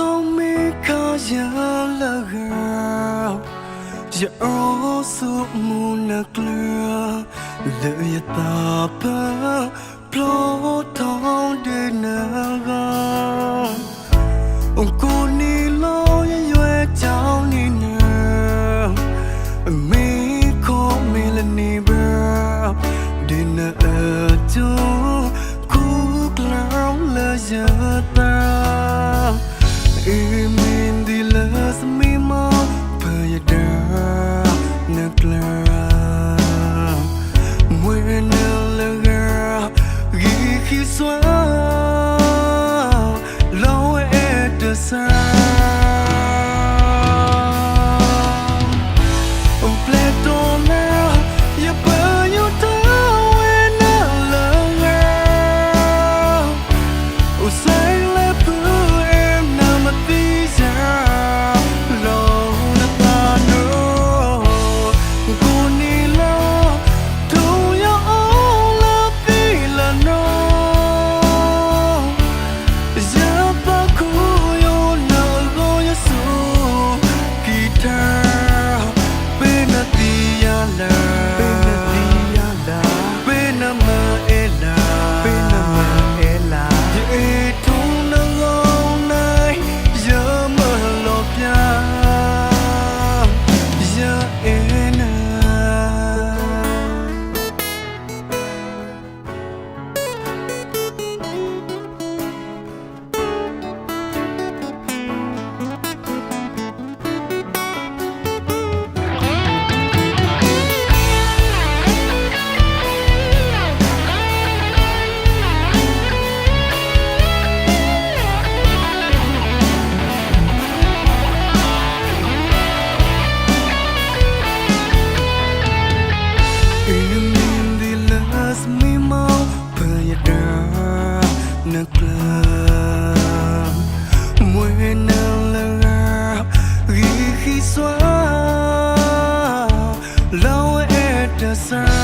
Don't make a young girl. You're also moon a clear. The papa blow down the naga. Uncle Nilo, you're down in her. Me call Melanie Burr. Dinner to cook long leisure. Imin di las mi mo payada naklara Mwena laga giki swa Lo et the sun Pletona ya payo ta wena laga Usai le pu Swah, low at the sun.